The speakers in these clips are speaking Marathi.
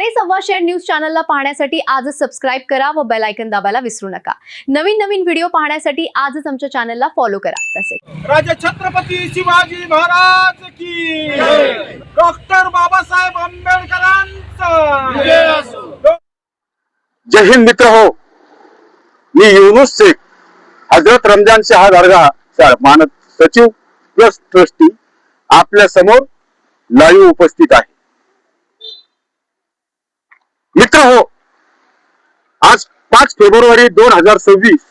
सव्वाशेर न्यूज चॅनलला पाहण्यासाठी आजच सबस्क्राइब करा व बेल आयकॉन दाबायला विसरू नका। नवीन व्हिडिओ पाहण्यासाठी आजच आमच्या चॅनलला फॉलो करा। तसेच राजा छत्रपती शिवाजी महाराज की डॉक्टर बाबासाहेब आंबेडकरांचा जय हिंद मित्र हो, मी युनुस शेख हजरत रमजान शाह दरगाह मानद सचिव प्लस ट्रस्टी आपल्या समोर लाईव्ह उपस्थित आहे। मित्र हो, आज 5 फेब्रुवारी 2026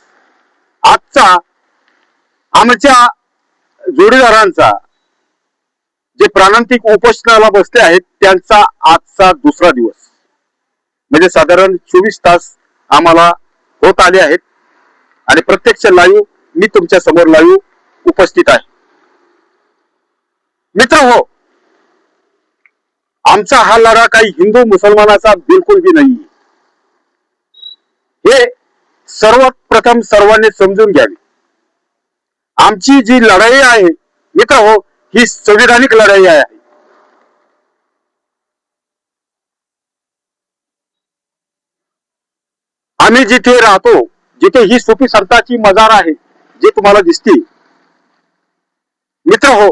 आजचा आमच्या जोडीदारांचा जे प्राणांतिक उपोषणाला बसले आहेत त्यांचा आजचा दुसरा दिवस, म्हणजे साधारण 24 तास आम्हाला होत आले आहेत आणि प्रत्यक्ष लाईव्ह मी तुमच्या समोर लाईव्ह उपस्थित आहे। मित्र हो, आमचा हा लढा काही हिंदू मुसलमानाचा बिलकुल भी नाही। हे सर्वात प्रथम सर्वांनी समजून घ्यावे। आमची जी लढाई आहे मित्र हो, ही संविधानिक लढाई आहे। आम्ही जिथे राहतो, जिथे ही सुफी संतांची मजार आहे जे तुम्हाला दिसते मित्र हो,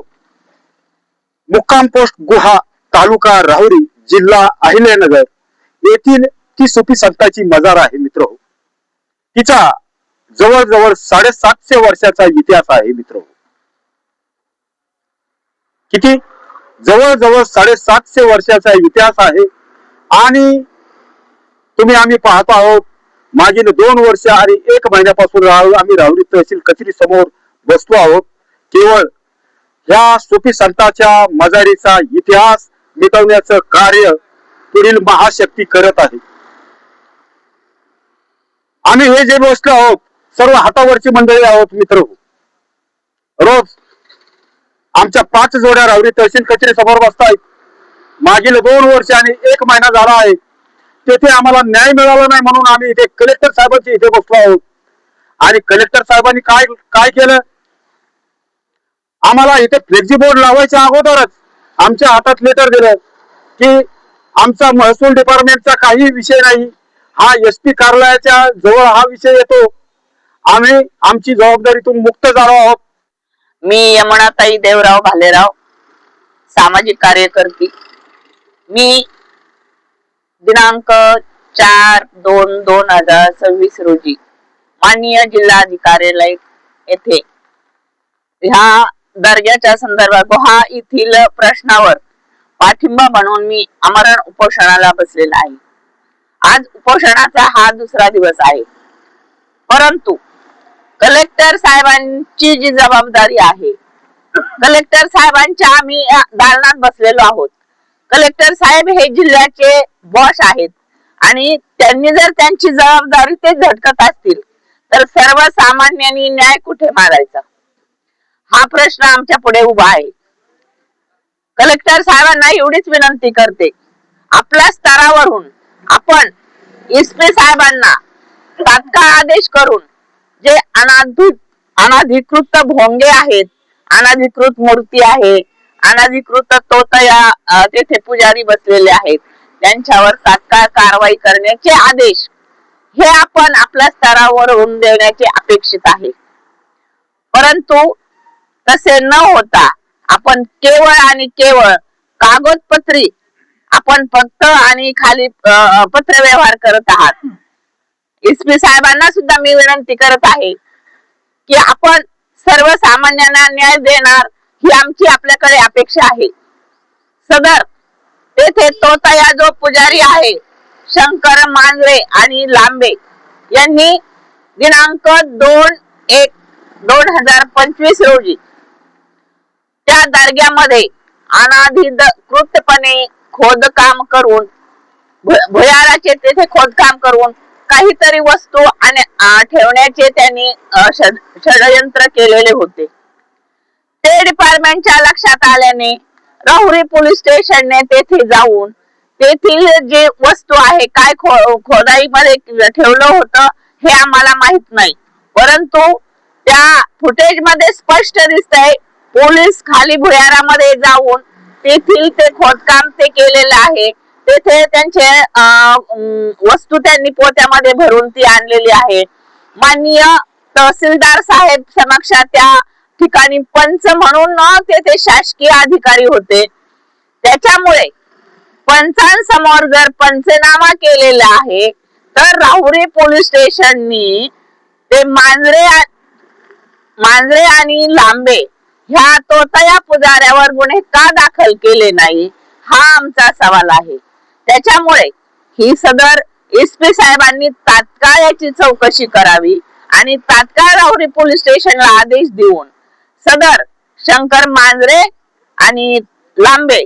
मुक्काम पोस्ट गुहा, तालुका राहुरी, जिल्हा अहिल्यानगर येथील ती सुफी संतांची मजार आहे मित्र हो। तिचा जवळजवळ 750 वर्षाचा इतिहास आहे मित्र हो। किती? जवळजवळ 750 वर्षाचा इतिहास आहे। आणि आम्ही पाहतो आहोत, मागील 2 वर्ष आणि 1 महिन्यापासून आम्ही राहुरी तहसील कचेरी समोर बसलो आहोत। केवळ ह्या सुफी संतांच्या मजारीचा इतिहास मिटवण्याचं कार्य पुढील महाशक्ती करत आहे। आम्ही हे जे बसलो आहोत सर्व हातावरची मंडळी आहोत मित्र हो। रोज आमच्या 5 जोड्या राहुरी तहसील कचेरी समोर बसतायत। मागील 2 वर्ष आणि 1 महिना झाला आहे, तेथे आम्हाला न्याय मिळाला नाही म्हणून आम्ही इथे कलेक्टर साहेबांच्या इथे बसलो आहोत। आणि कलेक्टर साहेबांनी काय केलं, आम्हाला इथे फ्लेक्झी बोर्ड लावायच्या अगोदरच आमच्या हातात लेटर दिलं की आमचा महसूल डिपार्टमेंटचा काही विषय नाही, हा SP कार्यालयाच्या जवळ हा विषय येतो, आम्ही आमची जबाबदारीतून मुक्त झालो आहोत। मी यमुनाताई देवराव भालेराव, सामाजिक कार्यकर्ती। मी दिनांक 4/2/2026 रोजी माननीय जिल्हाधिकार्यालय येथे ह्या दर्ग्याच्या संदर्भात गुहा येथील प्रश्नावर पाठिंबा म्हणून मी आमरण उपोषणाला बसलेला आहे। आज उपोषणाचा हा दुसरा दिवस आहे, परंतु कलेक्टर साहेबांची जी जबाबदारी आहे, कलेक्टर साहेबांच्या आम्ही दालनात बसलेलो आहोत। कलेक्टर साहेब हे जिल्ह्याचे बॉस आहेत आणि त्यांनी जर त्यांची जबाबदारी ते झटकत असतील तर सर्वसामान्यांनी न्याय कुठे मागायचा, हा प्रश्न आमच्या पुढे उभा आहे। कलेक्टर साहेबांना एवढीच विनंती करते, आपल्या स्तरावरून आपण SP साहेबांना तात्काळ आदेश करून जे अनाधिकृत भोंगे आहेत, अनाधिकृत मूर्ती आहे, अनाधिकृत तोतया तेथे पुजारी बसलेले आहेत, त्यांच्यावर तात्काळ कारवाई करण्याचे आदेश हे आपण आपल्या स्तरावरून देण्याचे अपेक्षित आहे। परंतु तसे न होता आपण केवळ आणि केवळ कागदपत्री आपण फक्त आणि खाली पत्रव्यवहार करत आहात। SP साहेबांना सुद्धा मी विनंती करत आहे की आपण सर्वसामान्यांना न्याय देणार ही आमची आपल्याकडे अपेक्षा आहे। सदर तेथे तोतया जो पुजारी आहे शंकर मांजरे आणि लांबे यांनी दिनांक 2/1/2025 रोजी त्या दर्ग्यामध्ये अनाधिकृतपणे खोदकाम करून भुयाराचे तेथे खोदकाम करून काहीतरी वस्तू ठेवण्याचे त्यांनी षडयंत्र केलेले होते। ते डिपार्टमेंटच्या लक्षात आल्याने राहुरी पोलीस स्टेशनने तेथे जाऊन तेथील जे वस्तू आहे काय खोदाईमध्ये ठेवलं होतं हे आम्हाला माहित नाही, परंतु त्या फुटेज मध्ये स्पष्ट दिसतंय पोलीस खाली भुयारामध्ये जाऊन तेथील ते खोदकाम ते केलेलं आहे तेथे त्यांचे वस्तू त्यांनी पोत्यामध्ये भरून ती आणलेली आहे. माननीय तहसीलदार साहेब समक्ष त्या ठिकाणी पंच म्हणून तेथे शासकीय अधिकारी होते. त्याच्यामुळे पंचांसमोर जर पंचनामा केलेला आहे तर राहुरी पोलीस स्टेशननी ते मांजरे आणि लांबे ह्या तोतया पुजाऱ्यावर गुन्हे का दाखल केले नाही हा आमचा सवाल आहे. त्याच्यामुळे ही सदर एसपी साहेबांनी तात्काळ याची चौकशी करावी आणि तात्काळ राहुरी पोलीस स्टेशनला आदेश देऊन सदर शंकर मांजरे आणि लांबे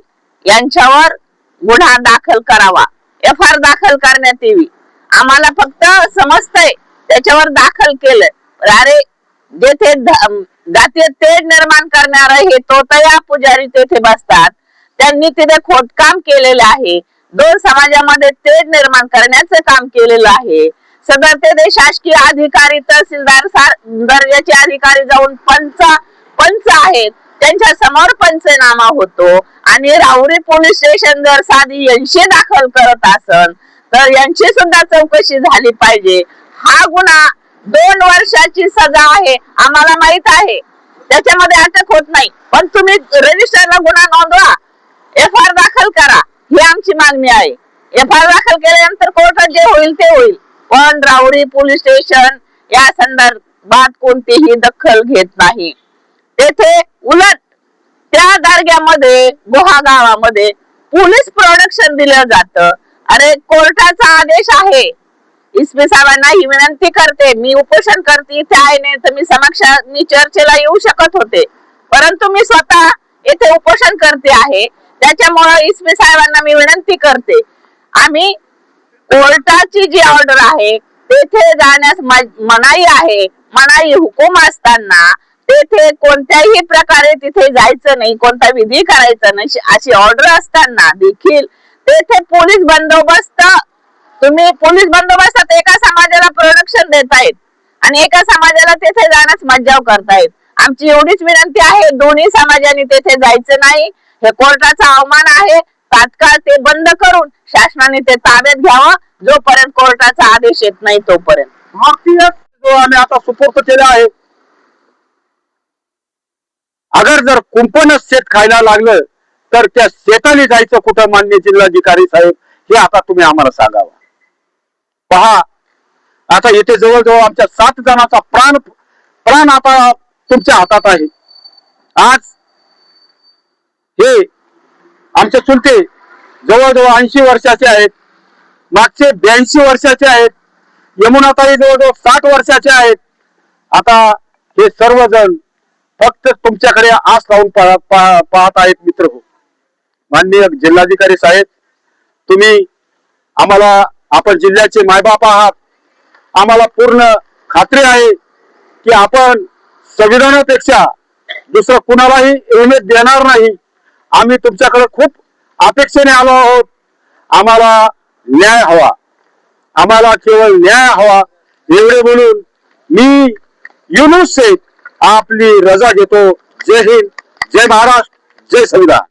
यांच्यावर गुन्हा दाखल करावा, FR दाखल करण्यात यावी. आम्हाला फक्त समजतंय त्याच्यावर दाखल केलं, अरे जेथे जातीय तेढ निर्माण करणारे हे तोतया पुजारी तेथे बसतात, त्यांनी तिथे खोदकाम केलेलं आहे, दोन समाजामध्ये तेढ निर्माण करण्याचं काम केलेलं आहे. सदर तेथे शासकीय अधिकारी तहसीलदार दर्जाचे अधिकारी जाऊन पंच आहेत त्यांच्या समोर पंचनामा होतो आणि राहुरी पोलीस स्टेशन जर साधी यांशी दाखल करत असल तर यांची सुद्धा चौकशी झाली पाहिजे. हा गुन्हा 2 वर्षाची सजा आहे, आम्हाला माहित आहे, त्याच्यामध्ये अटक होत नाही, पण तुम्ही रजिस्टरला गुन्हा नोंदवा, FR दाखल करा, ही आमची मागणी आहे. FR दाखल केल्यानंतर कोर्टात जे होईल ते होईल, पण राहुरी पोलीस स्टेशन या संदर्भात कोणतीही दखल घेत नाही. तेथे उलट त्या दर्ग्यामध्ये गोहा गावामध्ये पोलीस प्रोटेक्शन दिलं जातं. अरे कोर्टाचा आदेश आहे, एसपी साहेबांना ही विनंती करते, मी उपोषण करते इथे आहे, नाही तर मी चर्चेला येऊ शकत होते, परंतु मी स्वतः येथे उपोषण करते आहे. त्याच्यामुळे एसपी साहेबांना मी विनंती करते, आम्ही कोर्टाची जी ऑर्डर आहे तेथे जाण्यास मनाई आहे, मनाई हुकूम असताना तेथे कोणत्याही प्रकारे तिथे जायचं नाही, कोणता विधी करायचा नाही अशी ऑर्डर असताना देखील तेथे पोलीस बंदोबस्त, तुम्ही पोलीस बंदोबस्तात एका समाजाला प्रोटेक्शन देतायत आणि एका समाजाला तेथे जाण्यास मज्जाव करतायत. आमची एवढीच विनंती आहे, दोन्ही समाजांनी तेथे जायचं नाही, हे कोर्टाचा अवमान आहे. तात्काळ ते बंद करून शासनाने ते ताब्यात घ्यावं, जोपर्यंत कोर्टाचा आदेश येत नाही तोपर्यंत. जो आम्ही आता सुपूर्द केला आहे, अगर जर कुंपणच शेत खायला लागलं तर त्या शेताने जायचं कुठं माननीय जिल्हाधिकारी साहेब, हे आता तुम्ही आम्हाला सांगावं. पहा, आता येथे जवळजवळ आमच्या 7 जणांचा प्राण आता तुमच्या हातात आहे. आज हे आमचे चुलते जवळजवळ 80 वर्षाचे आहेत, मागचे 82 वर्षाचे आहेत, यमुनाताई जवळजवळ 60 वर्षाचे आहेत. आता हे सर्वजण फक्त तुमच्याकडे आस लावून पाहत आहेत. मित्र हो, माननीय जिल्हाधिकारी साहेब, तुम्ही आम्हाला, आपण जिल्ह्याचे मायबाप आहात, आम्हाला पूर्ण खात्री आहे की आपण संविधानापेक्षा दुसरं कुणालाही अहमियत देणार नाही. आम्ही तुमच्याकडे खूप अपेक्षेने आलो आहोत. आम्हाला न्याय हवा, आम्हाला केवळ न्याय हवा, एवढे बोलून मी युनुस शेख आपली रजा घेतो. जय हिंद, जय महाराष्ट्र, जय संविधान.